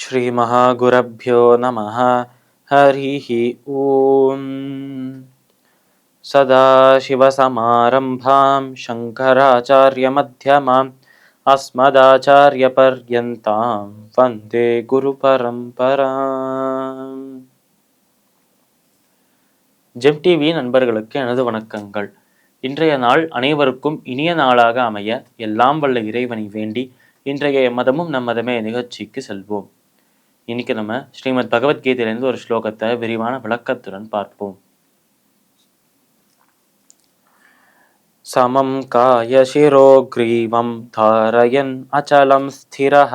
ஸ்ரீ மகாகுரப்யோ நமஹ. ஹரிஹி ஓம். சதாசிவசமாரம்பாம் சங்கராச்சார்யமத்யமாம் அஸ்மதாச்சார்யபர்யந்தாம் வந்தே குரு பரம்பராம். GeM TV நண்பர்களுக்கு எனது வணக்கங்கள். இன்றைய நாள் அனைவருக்கும் இனிய நாளாக அமைய எல்லாம் வல்ல இறைவனை வேண்டி இன்றைய மதமும் நம் மதமே நிகழ்ச்சிக்கு செல்வோம். இன்னைக்கு நம்ம ஸ்ரீமத் பகவத்கீதையிலிருந்து ஒரு ஸ்லோகத்தை விரிவான விளக்கத்துடன் பார்ப்போம். சமம் காய சிரோ கிரீவம் தாரயன் அச்சலம் ஸ்திரஹ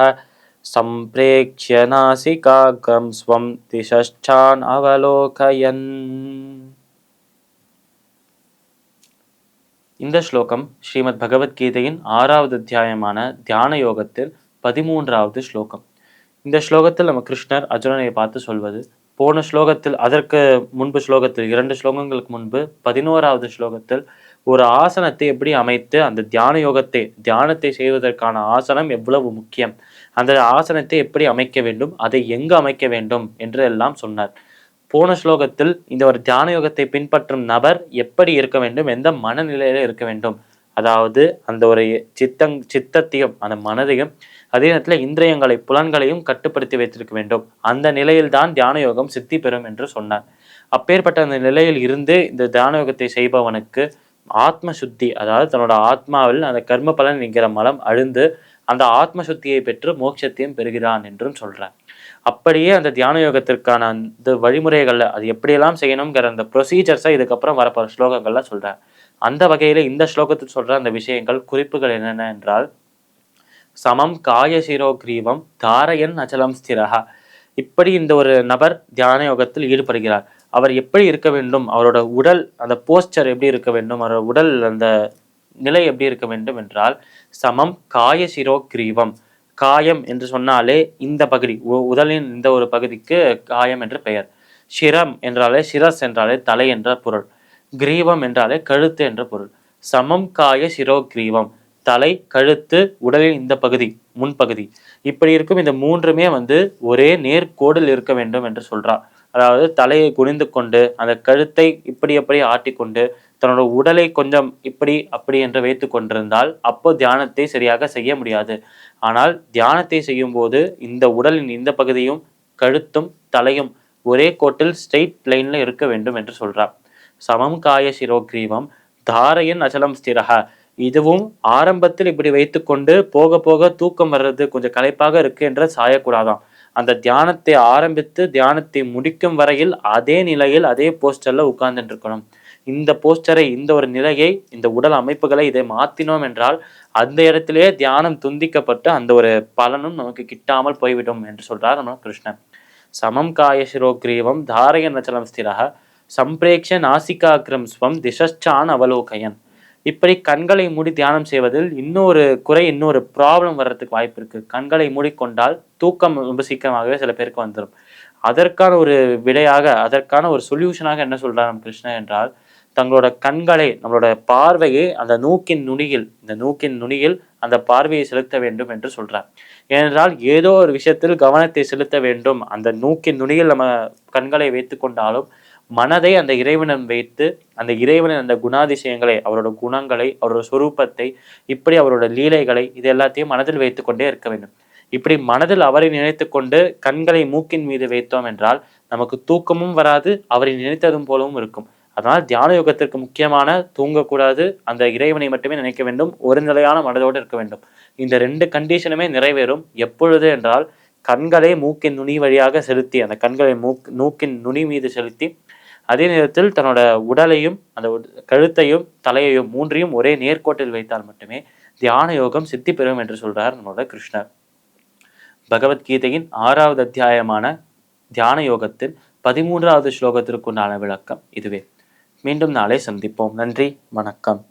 சம்பிரேக்ஷ்ய நாசிகாக்ரம் ஸ்வம் திசச்சான் அவலோகயன். இந்த ஸ்லோகம் ஸ்ரீமத் பகவத்கீதையின் 6வது அத்தியாயமான தியான யோகத்தில் 13வது ஸ்லோகம். இந்த ஸ்லோகத்தில் நம்ம கிருஷ்ணர் அர்ஜுனனை பார்த்து சொல்வது, போன ஸ்லோகத்தில் அதற்கு முன்பு ஸ்லோகத்தில் 2 ஸ்லோகங்களுக்கு முன்பு 11வது ஸ்லோகத்தில் ஒரு ஆசனத்தை எப்படி அமைத்து அந்த தியானத்தை செய்வதற்கான ஆசனம் எவ்வளவு முக்கியம், அந்த ஆசனத்தை எப்படி அமைக்க வேண்டும், அதை எங்கு அமைக்க வேண்டும் என்று எல்லாம் சொன்னார். போன ஸ்லோகத்தில் இந்த ஒரு தியான யோகத்தை பின்பற்றும் நபர் எப்படி இருக்க வேண்டும், எந்த மனநிலையில இருக்க வேண்டும், அதாவது அந்த ஒரு சித்தத்தையும் அந்த மனதையும் அதே நேரத்தில் இந்திரியங்களை புலன்களையும் கட்டுப்படுத்தி வைத்திருக்க வேண்டும். அந்த நிலையில்தான் தியான யோகம் சித்தி பெறும் என்று சொன்னார். அப்பேற்பட்ட அந்த நிலையில் இருந்து இந்த தியான யோகத்தை செய்பவனுக்கு ஆத்ம சுத்தி, அதாவது தன்னோட ஆத்மாவில் அந்த கர்ம பலன் என்கிற மலம் அழிந்து அந்த ஆத்ம சுத்தியை பெற்று மோட்சத்தையும் பெறுகிறான் என்றும் சொல்றார். அப்படியே அந்த தியான யோகத்திற்கான அந்த வழிமுறைகள்ல அது எப்படியெல்லாம் செய்யணுங்கிற அந்த ப்ரொசீஜர்ஸை இதுக்கப்புறம் வரப்போற ஸ்லோகங்கள்ல சொல்றார். அந்த வகையில இந்த ஸ்லோகத்தில் சொல்ற அந்த விஷயங்கள் குறிப்புகள் என்னென்ன என்றால், சமம் காய சிரோ கிரீவம் தாரயன் அச்சலம் ஸ்திரஹா. இப்படி இந்த ஒரு நபர் தியான யோகத்தில் ஈடுபடுகிறார். அவர் எப்படி இருக்க வேண்டும், அவரோட உடல் அந்த போஸ்டர் எப்படி இருக்க வேண்டும், அவரோட உடல் அந்த நிலை எப்படி இருக்க வேண்டும் என்றால், சமம் காய சிரோ கிரீவம். காயம் என்று சொன்னாலே இந்த பகுதி, உடலின் இந்த ஒரு பகுதிக்கு காயம் என்று பெயர். சிரம் என்றாலே, சிரஸ் என்றாலே தலை என்ற பொருள். கிரீவம் என்றாலே கழுத்து என்ற பொருள். சமம் காய சிரோ கிரீவம், தலை, கழுத்து, உடலின் இந்த பகுதி, முன்பகுதி, இப்படி இருக்கும் இந்த மூன்றுமே ஒரே நேர்கோடில் இருக்க வேண்டும் என்று சொல்றார். அதாவது தலையை குனிந்து கொண்டு அந்த கழுத்தை இப்படி அப்படி ஆட்டிக்கொண்டு தன்னோட உடலை கொஞ்சம் இப்படி அப்படி என்று வைத்து கொண்டிருந்தால் அப்போ தியானத்தை சரியாக செய்ய முடியாது. ஆனால் தியானத்தை செய்யும் போது இந்த உடலின் இந்த பகுதியும் கழுத்தும் தலையும் ஒரே கோட்டில் ஸ்ட்ரெயிட் லைன்ல இருக்க வேண்டும் என்று சொல்றார். சமம் காய சிரோக்ரீவம் தாரையன் அச்சலம் ஸ்திரஹ. இதுவும் ஆரம்பத்தில் இப்படி வைத்துக்கொண்டு போக போக தூக்கம் வர்றது கொஞ்சம் களைப்பாக இருக்கு என்ற சாயக்கூடாதான். அந்த தியானத்தை ஆரம்பித்து தியானத்தை முடிக்கும் வரையில் அதே நிலையில் அதே போஸ்டர்ல உட்கார்ந்துட்டு இருக்கணும். இந்த போஸ்டரை, இந்த ஒரு நிலையை, இந்த உடல் அமைப்புகளை இதை மாத்தினோம் என்றால் அந்த இடத்திலேயே தியானம் துண்டிக்கப்பட்டு அந்த ஒரு பலனும் நமக்கு கிட்டாமல் போய்விடும் என்று சொல்றார் நம்ம கிருஷ்ணன். சமம் காய சிரோக்ரீவம் தாரயன் அச்சலம் ஸ்திரஹ சம்பிரேக்ஷ நாசிகாக்ரம் ஸ்வம் திசச்சான் அவலோகயன். இப்படி கண்களை மூடி தியானம் செய்வதில் இன்னொரு ப்ராப்ளம் வர்றதுக்கு வாய்ப்பு இருக்கு. கண்களை மூடிக்கொண்டால் தூக்கம் ரொம்ப சீக்கிரமாகவே சில பேருக்கு வந்துடும். அதற்கான ஒரு விடையாக, அதற்கான ஒரு சொல்யூஷனாக என்ன சொல்றார் நம்ம கிருஷ்ணன் என்றால், தங்களோட கண்களை, நம்மளோட பார்வையை அந்த இந்த நூக்கின் நுனியில் அந்த பார்வையை செலுத்த வேண்டும் என்று சொல்றார். ஏனென்றால் ஏதோ ஒரு விஷயத்தில் கவனத்தை செலுத்த வேண்டும். அந்த நூக்கின் நுனியில் நம்ம கண்களை வைத்து கொண்டாலும் மனதை அந்த இறைவனிடம் வைத்து அந்த இறைவனின் அந்த குணாதிசயங்களை, அவரோட குணங்களை, அவரோட சொரூபத்தை, இப்படி அவரோட லீலைகளை, இது எல்லாத்தையும் மனதில் வைத்து கொண்டே இருக்க வேண்டும். இப்படி மனதில் அவரை நினைத்து கொண்டு கண்களை மூக்கின் மீது வைத்தோம் என்றால் நமக்கு தூக்கமும் வராது, அவரை நினைத்ததும் போலவும் இருக்கும். அதனால் தியான யோகத்திற்கு முக்கியமான தூங்கக்கூடாது, அந்த இறைவனை மட்டுமே நினைக்க வேண்டும், ஒரு நிலையான மனதோடு இருக்க வேண்டும். இந்த 2 கண்டிஷனுமே நிறைவேறும் எப்பொழுது என்றால், கண்களை மூக்கின் நுனி வழியாக செலுத்தி, அந்த கண்களை நூக்கின் நுனி மீது செலுத்தி, அதே நேரத்தில் தன்னோட உடலையும் அந்த கழுத்தையும் தலையையும் மூன்றையும் ஒரே நேர்கோட்டில் வைத்தால் மட்டுமே தியான யோகம் சித்தி பெறும் என்று சொல்றார் நம்மளோட கிருஷ்ணர். பகவத்கீதையின் 6வது அத்தியாயமான தியான யோகத்தின் 13வது ஸ்லோகத்திற்குண்டான விளக்கம் இதுவே. மீண்டும் நாளை சந்திப்போம். நன்றி, வணக்கம்.